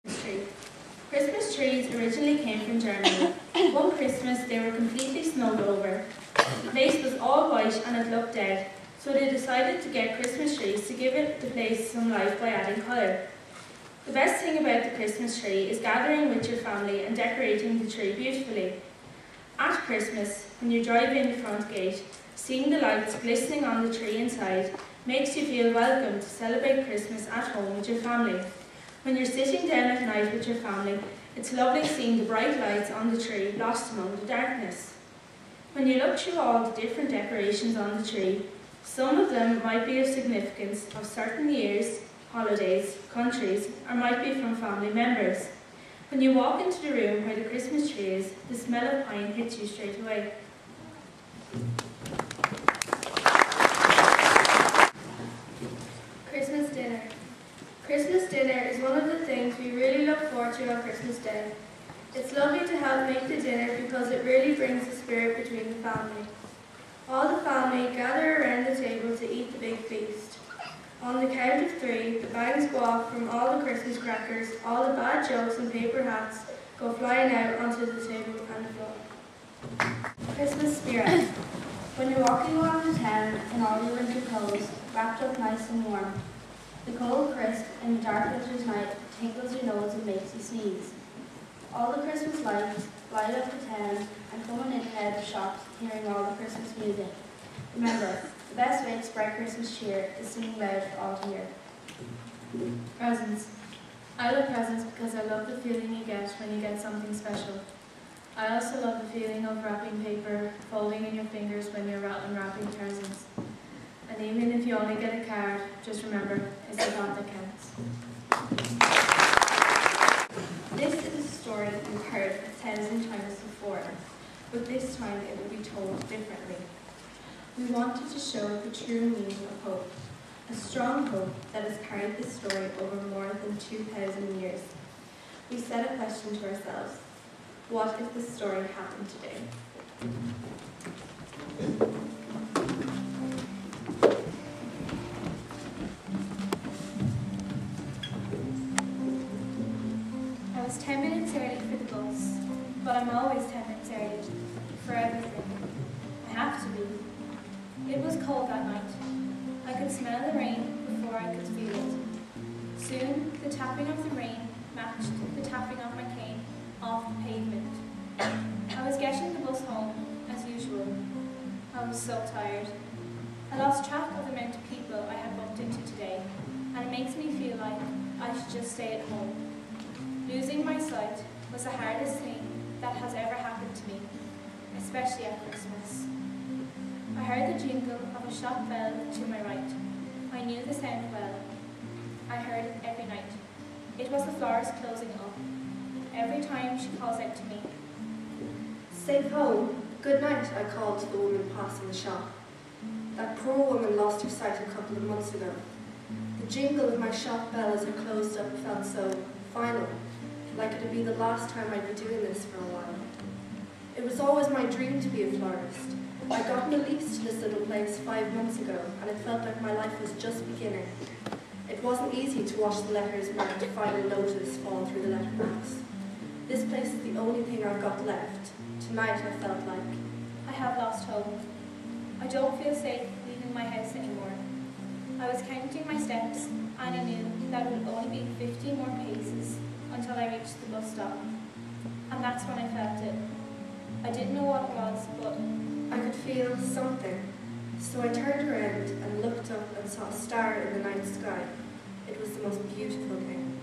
tree. Christmas trees originally came from Germany. One Christmas they were completely snowed over. The place was all white and it looked dead, so they decided to get Christmas trees to give the place some life by adding colour. The best thing about the Christmas tree is gathering with your family and decorating the tree beautifully. At Christmas, when you drive in the front gate, seeing the lights glistening on the tree inside makes you feel welcome to celebrate Christmas at home with your family. When you're sitting down at night with your family, it's lovely seeing the bright lights on the tree lost among the darkness. When you look through all the different decorations on the tree, some of them might be of significance of certain years, holidays, countries, or might be from family members. When you walk into the room where the Christmas tree is, the smell of pine hits you straight away. Christmas dinner. Christmas dinner is one of the things we really look forward to on Christmas Day. It's lovely to help make the dinner because it really brings the spirit between the family. All the family gather around the table to eat the big feast. On the count of 3, the bangs go off from all the Christmas crackers, all the bad jokes and paper hats go flying out onto the table and the floor. Christmas spirit. When you're walking around the town in all your winter clothes, wrapped up nice and warm, the cold crisp in the dark winter's night tickles your nose and makes you sneeze. All the Christmas lights light up the town and coming in and out of shops hearing all the Christmas music. Remember, the best way to spread Christmas cheer is singing loud for all to hear. Presents. I love presents because I love the feeling you get when you get something special. I also love the feeling of wrapping paper, folding in your fingers when you're unwrapping presents. And even if you only get a card, just remember, it's the thought that counts. This is a story you've heard 1,000 times before, but this time it will be told differently. We wanted to show the true meaning of hope, a strong hope that has carried this story over more than 2,000 years. We set a question to ourselves: what if this story happened today? I was 10 minutes early for the bus, but I'm always 10 minutes early for everything. I have to be. It was cold that night. I could smell the rain before I could feel it. Soon, the tapping of the rain matched the tapping of my cane off the pavement. I was getting the bus home, as usual. I was so tired. I lost track of the amount of people I had bumped into today, and it makes me feel like I should just stay at home. Losing my sight was the hardest thing that has ever happened to me, especially at Christmas. I heard the jingle of a shop bell to my right. I knew the sound well. I heard it every night. It was the florist closing up. Every time she calls out to me. Safe home. Good night, I called to the woman passing the shop. That poor woman lost her sight a couple of months ago. The jingle of my shop bell as I closed up felt so final, like it would be the last time I'd be doing this for a while. It was always my dream to be a florist. I'd gotten a lease to this little place 5 months ago, and it felt like my life was just beginning. It wasn't easy to watch the letters marked final notice fall through the letterbox. This place is the only thing I've got left. Tonight I felt like I have lost hope. I don't feel safe leaving my house anymore. I was counting my steps, and I knew that it would only be 50 more paces until I reached the bus stop. And that's when I felt it. I didn't know what it was, but I could feel something. So I turned around and looked up and saw a star in the night sky. It was the most beautiful thing.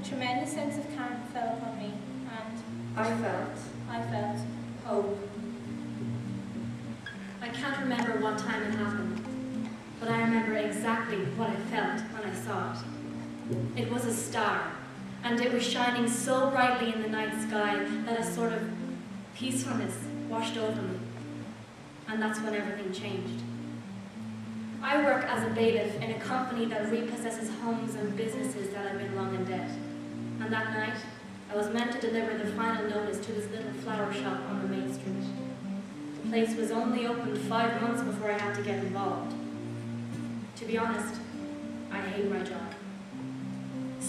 A tremendous sense of calm fell upon me, and I felt hope. I can't remember what time it happened, but I remember exactly what I felt when I saw it. It was a star, and it was shining so brightly in the night sky that a sort of peacefulness washed over me. And that's when everything changed. I work as a bailiff in a company that repossesses homes and businesses that have been long in debt. And that night, I was meant to deliver the final notice to this little flower shop on the main street. The place was only opened 5 months before I had to get involved. To be honest, I hate my job.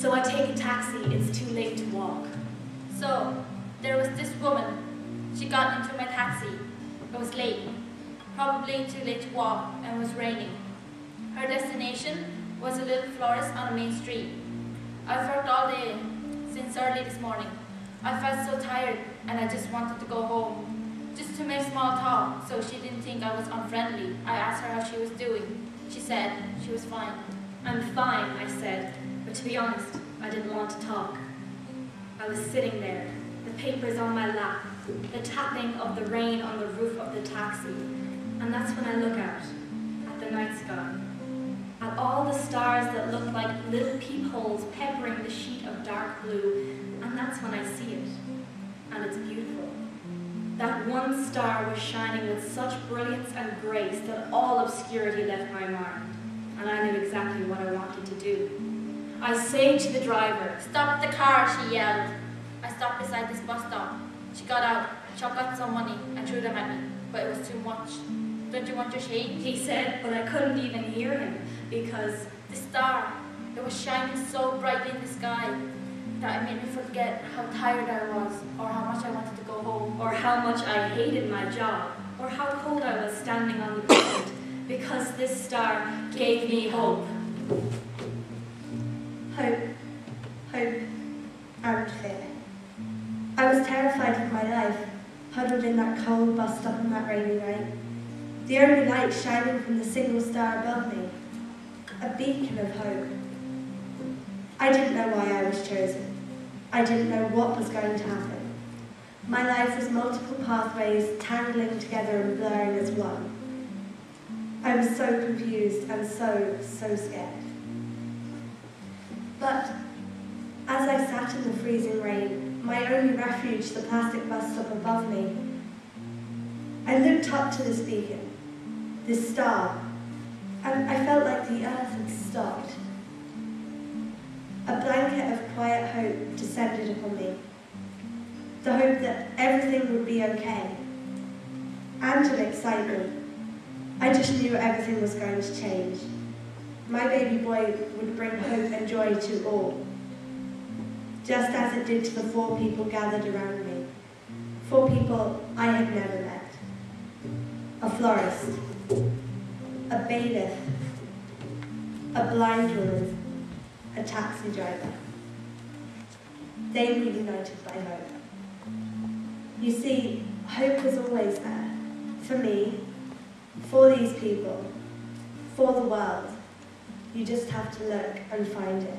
So I take a taxi, it's too late to walk. So, there was this woman. She got into my taxi. It was late, probably too late to walk, and it was raining. Her destination was a little florist on a main street. I've worked all day since early this morning. I felt so tired and I just wanted to go home. Just to make small talk so she didn't think I was unfriendly, I asked her how she was doing. She said she was fine. I'm fine, I said, but to be honest, I didn't want to talk. I was sitting there, the papers on my lap, the tapping of the rain on the roof of the taxi, and that's when I look out at the night sky, at all the stars that look like little peepholes peppering the sheet of dark blue, and that's when I see it, and it's beautiful. That one star was shining with such brilliance and grace that all obscurity left my mark, and I knew exactly what I wanted to do. I say to the driver, "Stop the car," she yelled. I stopped beside this bus stop. She got out, chopped out some money, and threw them at me, but it was too much. "Don't you want your change?" he said, but I couldn't even hear him because The star, it was shining so brightly in the sky that it made me forget how tired I was, or how much I wanted to go home. or how much I hated my job, or how cold I was standing on the ground, because this star gave me hope. Hope, hope, and fear. I was terrified for my life, huddled in that cold bus stop on that rainy night. The only light shining from the single star above me, a beacon of hope. I didn't know why I was chosen. I didn't know what was going to happen. My life was multiple pathways tangling together and blurring as one. I was so confused and so scared. But as I sat in the freezing rain, my only refuge, the plastic bus stop above me, I looked up to this beacon, this star, and I felt like the earth had stopped. A blanket of quiet hope descended upon me. The hope that everything would be okay. And an excitement. I just knew everything was going to change. My baby boy would bring hope and joy to all. Just as it did to the 4 people gathered around me. 4 people I had never met. A florist, a bailiff, a blind woman, a taxi driver. They were united by hope. You see, hope was always there. For me, for these people, for the world. You just have to look and find it.